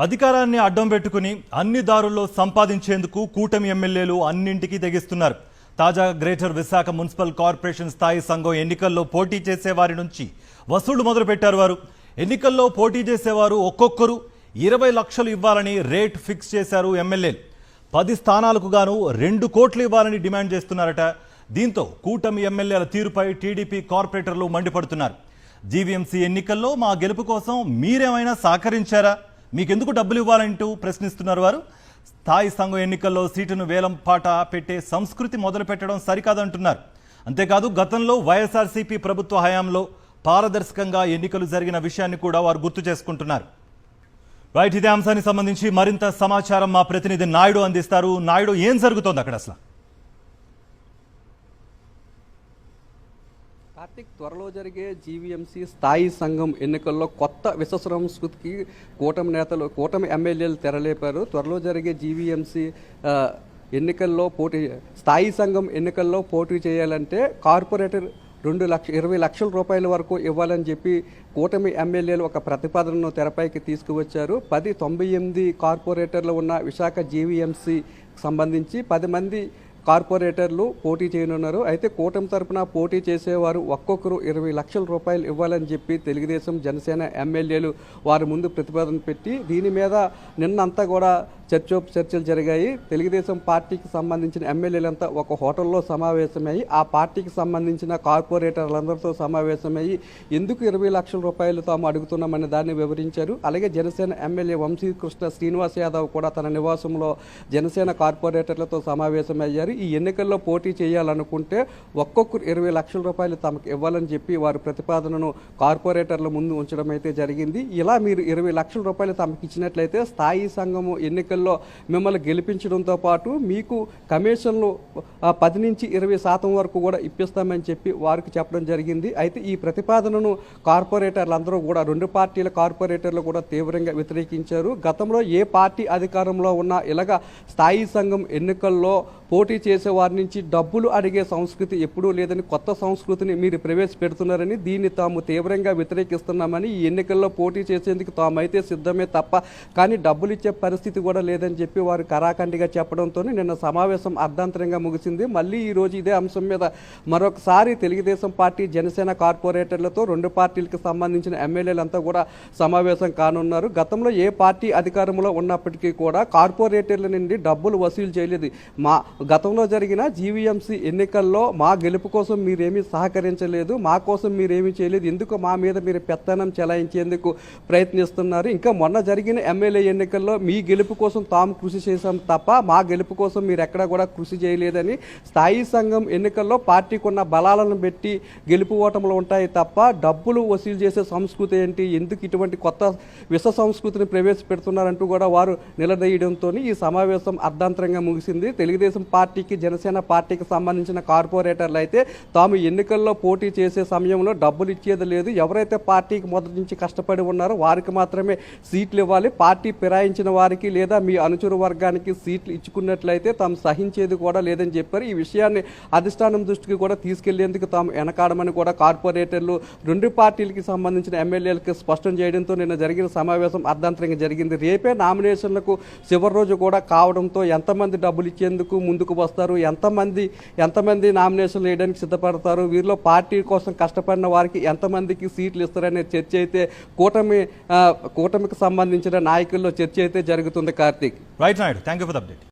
అధికారాన్ని అడ్డం పెట్టుకుని అన్ని దారుల్లో సంపాదించేందుకు కూటమి ఎమ్మెల్యేలు అన్నింటికీ తెగిస్తున్నారు. తాజా గ్రేటర్ విశాఖ మున్సిపల్ కార్పొరేషన్ స్థాయి సంఘం ఎన్నికల్లో పోటీ చేసేవారి నుంచి వసూళ్లు మొదలుపెట్టారు. వారు ఎన్నికల్లో పోటీ చేసేవారు ఒక్కొక్కరు 20 లక్షలు ఇవ్వాలని రేట్ ఫిక్స్ చేశారు. ఎమ్మెల్యేలు 10 స్థానాలకు గాను 2 కోట్లు ఇవ్వాలని డిమాండ్ చేస్తున్నారట. దీంతో కూటమి ఎమ్మెల్యేల తీరుపై టీడీపీ కార్పొరేటర్లు మండిపడుతున్నారు. జీవీఎంసీ ఎన్నికల్లో మా గెలుపు కోసం మీరేమైనా సహకరించారా, మీకెందుకు డబ్బులు ఇవ్వాలంటూ ప్రశ్నిస్తున్నారు. వారు స్థాయి సంఘం ఎన్నికల్లో సీటును వేలం పాట పెట్టే సంస్కృతి మొదలు పెట్టడం సరికాదంటున్నారు. అంతేకాదు గతంలో వైఎస్ఆర్సీపీ ప్రభుత్వ హయాంలో పారదర్శకంగా ఎన్నికలు జరిగిన విషయాన్ని కూడా వారు గుర్తు చేసుకుంటున్నారు. రైట్, ఇదే అంశానికి సంబంధించి మరింత సమాచారం మా ప్రతినిధి నాయుడు అందిస్తారు. నాయుడు, ఏం జరుగుతోంది అక్కడ అసలు? కార్తిక్, త్వరలో జరిగే జీవీఎంసీ స్థాయి సంఘం ఎన్నికల్లో కొత్త విష సంస్కృతికి కూటమి ఎమ్మెల్యేలు తెరలేపారు. త్వరలో జరిగే జీవీఎంసీ ఎన్నికల్లో స్థాయి సంఘం ఎన్నికల్లో పోటీ చేయాలంటే కార్పొరేటర్ 20 లక్షల రూపాయల వరకు ఇవ్వాలని చెప్పి కూటమి ఎమ్మెల్యేలు ఒక ప్రతిపాదనను తెరపైకి తీసుకువచ్చారు. 98 కార్పొరేటర్లు ఉన్న విశాఖ జీవీఎంసీ సంబంధించి 10 మంది కార్పొరేటర్లు పోటీ చేయనున్నారు. అయితే కూటమి తరపున పోటీ చేసేవారు ఒక్కొక్కరు 20 లక్షల రూపాయలు ఇవ్వాలని చెప్పి తెలుగుదేశం జనసేన ఎమ్మెల్యేలు వారి ముందు ప్రతిపాదన పెట్టి దీని మీద నిన్నంతా కూడా చర్చలు జరిగాయి. తెలుగుదేశం పార్టీకి సంబంధించిన ఎమ్మెల్యేలంతా ఒక హోటల్లో సమావేశమయ్యి ఆ పార్టీకి సంబంధించిన కార్పొరేటర్లందరితో సమావేశమయ్యి ఎందుకు 20 లక్షల రూపాయలు తాము అడుగుతున్నామని దాన్ని వివరించారు. అలాగే జనసేన ఎమ్మెల్యే వంశీకృష్ణ శ్రీనివాస్ యాదవ్ కూడా తన నివాసంలో జనసేన కార్పొరేటర్లతో సమావేశమయ్యారు. ఈ ఎన్నికల్లో పోటీ చేయాలనుకుంటే ఒక్కొక్కరు 20 లక్షల రూపాయలు తమకు ఇవ్వాలని చెప్పి వారి ప్రతిపాదనను కార్పొరేటర్ల ముందు ఉంచడం అయితే జరిగింది. ఇలా మీరు 20 లక్షల రూపాయలు తమకు ఇచ్చినట్లయితే స్థాయి సంఘము ఎన్నికల్లో మిమ్మల్ని గెలిపించడంతో పాటు మీకు కమిషన్లు 10 నుంచి 20% వరకు కూడా ఇప్పిస్తామని చెప్పి వారికి చెప్పడం జరిగింది. అయితే ఈ ప్రతిపాదనను కార్పొరేటర్లందరూ కూడా 2 పార్టీల కార్పొరేటర్లు కూడా తీవ్రంగా వ్యతిరేకించారు. గతంలో ఏ పార్టీ అధికారంలో ఉన్నా ఇలాగా స్థాయి సంఘం ఎన్నికల్లో పోటీ చేసే వారి నుంచి డబ్బులు అడిగే సంస్కృతి ఎప్పుడూ లేదని, కొత్త సంస్కృతిని మీరు ప్రవేశపెడుతున్నారని, దీన్ని తాము తీవ్రంగా వ్యతిరేకిస్తున్నామని, ఈ ఎన్నికల్లో పోటీ చేసేందుకు తామైతే సిద్ధమే తప్ప కానీ డబ్బులు ఇచ్చే పరిస్థితి కూడా లేదని చెప్పి వారు కరాఖండిగా చెప్పడంతో నిన్న సమావేశం అర్ధాంతరంగా ముగిసింది. మళ్ళీ ఈరోజు ఇదే అంశం మీద మరొకసారి తెలుగుదేశం పార్టీ జనసేన కార్పొరేటర్లతో 2 పార్టీలకు సంబంధించిన ఎమ్మెల్యేలంతా కూడా సమావేశం కానున్నారు. గతంలో ఏ పార్టీ అధికారంలో ఉన్నప్పటికీ కూడా కార్పొరేటర్ల నుండి డబ్బులు వసూలు చేయలేదు. గతంలో జరిగిన జీవీఎంసీ ఎన్నికల్లో మా గెలుపు కోసం మీరేమీ సహకరించలేదు, మా కోసం మీరేమీ చేయలేదు, ఎందుకు మా మీద మీరు పెత్తనం చెలాయించేందుకు ప్రయత్నిస్తున్నారు. ఇంకా మొన్న జరిగిన ఎమ్మెల్యే ఎన్నికల్లో మీ గెలుపు కోసం తాము కృషి చేశాం తప్ప మా గెలుపు కోసం మీరు ఎక్కడా కూడా కృషి చేయలేదని, స్థాయి సంఘం ఎన్నికల్లో పార్టీకి ఉన్న బలాలను పెట్టి గెలుపు ఓటములు ఉంటాయి తప్ప డబ్బులు వసూలు చేసే సంస్కృతి ఏంటి, ఎందుకు ఇటువంటి కొత్త విష సంస్కృతిని ప్రవేశపెడుతున్నారంటూ కూడా వారు నిలదీయడంతో ఈ సమావేశం అర్ధాంతరంగా ముగిసింది. తెలుగుదేశం పార్టీకి జనసేన పార్టీకి సంబంధించిన కార్పొరేటర్లు అయితే తాము ఎన్నికల్లో పోటీ చేసే సమయంలో డబ్బులు ఇచ్చేది లేదు, ఎవరైతే పార్టీకి మొదటి నుంచి కష్టపడి ఉన్నారో వారికి మాత్రమే సీట్లు ఇవ్వాలి, పార్టీ ఫిరాయించిన వారికి లేదా మీ అనుచరు వర్గానికి సీట్లు ఇచ్చుకున్నట్లయితే తాము సహించేది కూడా లేదని చెప్పారు. ఈ విషయాన్ని అధిష్టానం దృష్టికి కూడా తీసుకెళ్లేందుకు తాము వెనకాడమని కూడా కార్పొరేటర్లు 2 పార్టీలకి సంబంధించిన ఎమ్మెల్యేలకు స్పష్టం చేయడంతో నిన్న జరిగిన సమావేశం అర్ధాంతరంగా జరిగింది. రేపే నామినేషన్లకు చివరి రోజు కూడా కావడంతో ఎంతమంది డబ్బులు ఇచ్చేందుకు ముందుకు వస్తారు, ఎంతమంది నామినేషన్లు వేయడానికి సిద్ధపడతారు, వీరిలో పార్టీ కోసం కష్టపడిన వారికి ఎంతమందికి సీట్లు ఇస్తారనే చర్చ అయితే కూటమికి సంబంధించిన నాయకుల్లో చర్చ అయితే జరుగుతుంది. Karthik, right Naidu, thank you for the update.